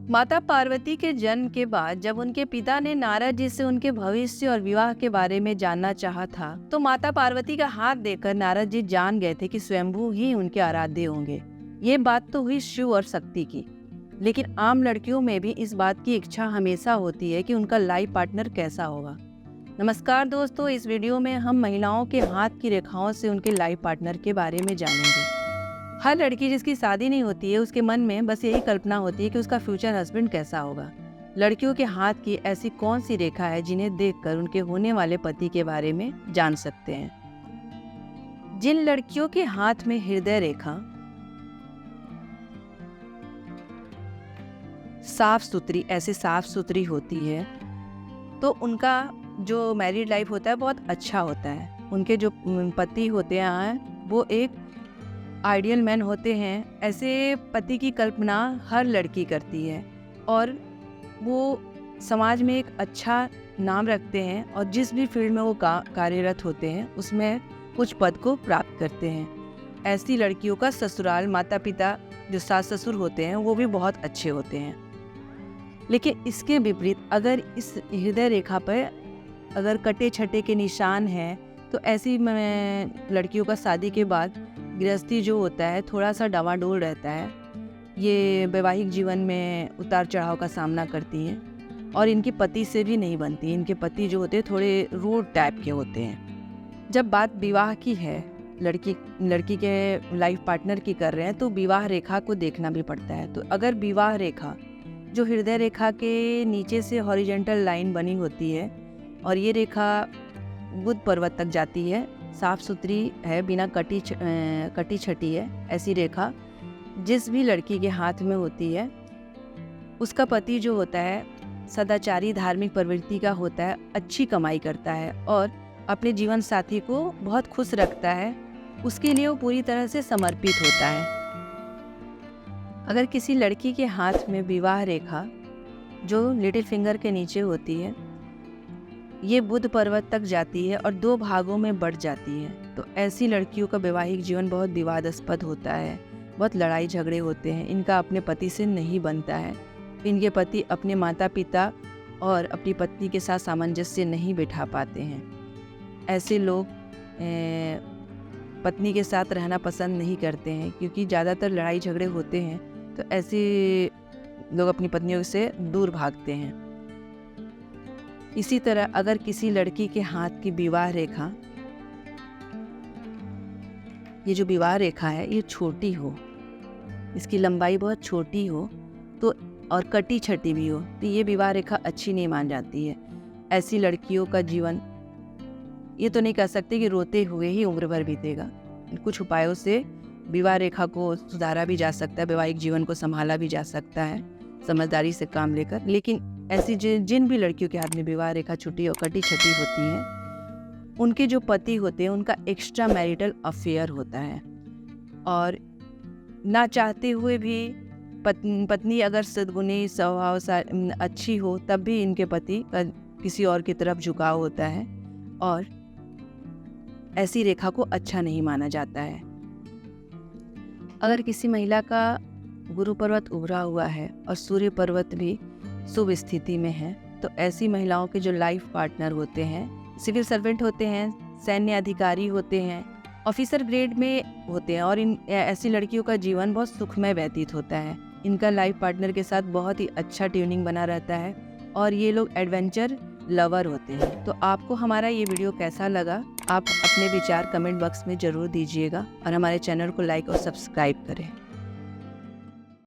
माता पार्वती के जन्म के बाद जब उनके पिता ने नारद जी से उनके भविष्य और विवाह के बारे में जानना चाहा था, तो माता पार्वती का हाथ देखकर नारद जी जान गए थे कि स्वयंभू ही उनके आराध्य होंगे। ये बात तो हुई शिव और शक्ति की, लेकिन आम लड़कियों में भी इस बात की इच्छा हमेशा होती है कि उनका लाइफ पार्टनर कैसा होगा। नमस्कार दोस्तों, इस वीडियो में हम महिलाओं के हाथ की रेखाओं से उनके लाइफ पार्टनर के बारे में जानेंगे। हर लड़की जिसकी शादी नहीं होती है, उसके मन में बस यही कल्पना होती है कि उसका फ्यूचर हस्बैंड कैसा होगा। लड़कियों के हाथ की ऐसी कौन सी रेखा है जिन्हें देखकर उनके होने वाले पति के बारे में जान सकते हैं। जिन लड़कियों के हाथ में हृदय रेखा साफ सुथरी होती है, तो उनका जो मैरिड लाइफ होता है बहुत अच्छा होता है। उनके जो पति होते हैं वो एक आइडियल मैन होते हैं। ऐसे पति की कल्पना हर लड़की करती है और वो समाज में एक अच्छा नाम रखते हैं और जिस भी फील्ड में वो कार्यरत होते हैं उसमें कुछ पद को प्राप्त करते हैं। ऐसी लड़कियों का ससुराल, माता पिता जो सास ससुर होते हैं वो भी बहुत अच्छे होते हैं। लेकिन इसके विपरीत अगर इस हृदय रेखा पर अगर कटे छटे के निशान हैं, तो ऐसी लड़कियों का शादी के बाद गृहस्थी जो होता है थोड़ा सा डावाडोल रहता है। ये वैवाहिक जीवन में उतार चढ़ाव का सामना करती हैं और इनके पति से भी नहीं बनती। इनके पति जो होते हैं थोड़े रूड टाइप के होते हैं। जब बात विवाह की है, लड़की के लाइफ पार्टनर की कर रहे हैं, तो विवाह रेखा को देखना भी पड़ता है। तो अगर विवाह रेखा जो हृदय रेखा के नीचे से हॉरिजॉन्टल लाइन बनी होती है और ये रेखा बुध पर्वत तक जाती है, साफ सुथरी है, बिना कटी छटी है, ऐसी रेखा जिस भी लड़की के हाथ में होती है, उसका पति जो होता है सदाचारी धार्मिक प्रवृत्ति का होता है, अच्छी कमाई करता है और अपने जीवन साथी को बहुत खुश रखता है। उसके लिए वो पूरी तरह से समर्पित होता है। अगर किसी लड़की के हाथ में विवाह रेखा जो लिटिल फिंगर के नीचे होती है, ये बुध पर्वत तक जाती है और 2 भागों में बढ़ जाती है, तो ऐसी लड़कियों का वैवाहिक जीवन बहुत विवादास्पद होता है। बहुत लड़ाई झगड़े होते हैं। इनका अपने पति से नहीं बनता है। इनके पति अपने माता पिता और अपनी पत्नी के साथ सामंजस्य नहीं बिठा पाते हैं। ऐसे लोग पत्नी के साथ रहना पसंद नहीं करते हैं, क्योंकि ज़्यादातर लड़ाई झगड़े होते हैं, तो ऐसे लोग अपनी पत्नियों से दूर भागते हैं। इसी तरह अगर किसी लड़की के हाथ की विवाह रेखा, ये जो विवाह रेखा है ये छोटी हो, इसकी लंबाई बहुत छोटी हो तो और कटी छटी भी हो, तो ये विवाह रेखा अच्छी नहीं मान जाती है। ऐसी लड़कियों का जीवन ये तो नहीं कह सकते कि रोते हुए ही उम्र भर बीतेगा। कुछ उपायों से विवाह रेखा को सुधारा भी जा सकता है, वैवाहिक जीवन को संभाला भी जा सकता है समझदारी से काम लेकर। लेकिन ऐसी जिन भी लड़कियों के हाथ में विवाह रेखा छुटी और कटी छटी होती हैं, उनके जो पति होते हैं उनका एक्स्ट्रा मैरिटल अफेयर होता है और ना चाहते हुए भी पत्नी अगर सद्गुणी स्वभाव अच्छी हो तब भी इनके पति का किसी और की तरफ झुकाव होता है और ऐसी रेखा को अच्छा नहीं माना जाता है। अगर किसी महिला का गुरु पर्वत उभरा हुआ है और सूर्य पर्वत भी शुभ स्थिति में है, तो ऐसी महिलाओं के जो लाइफ पार्टनर होते हैं सिविल सर्वेंट होते हैं, सैन्य अधिकारी होते हैं, ऑफिसर ग्रेड में होते हैं और इन ऐसी लड़कियों का जीवन बहुत सुखमय व्यतीत होता है। इनका लाइफ पार्टनर के साथ बहुत ही अच्छा ट्यूनिंग बना रहता है और ये लोग एडवेंचर लवर होते हैं। तो आपको हमारा ये वीडियो कैसा लगा, आप अपने विचार कमेंट बॉक्स में ज़रूर दीजिएगा और हमारे चैनल को लाइक और सब्सक्राइब करें।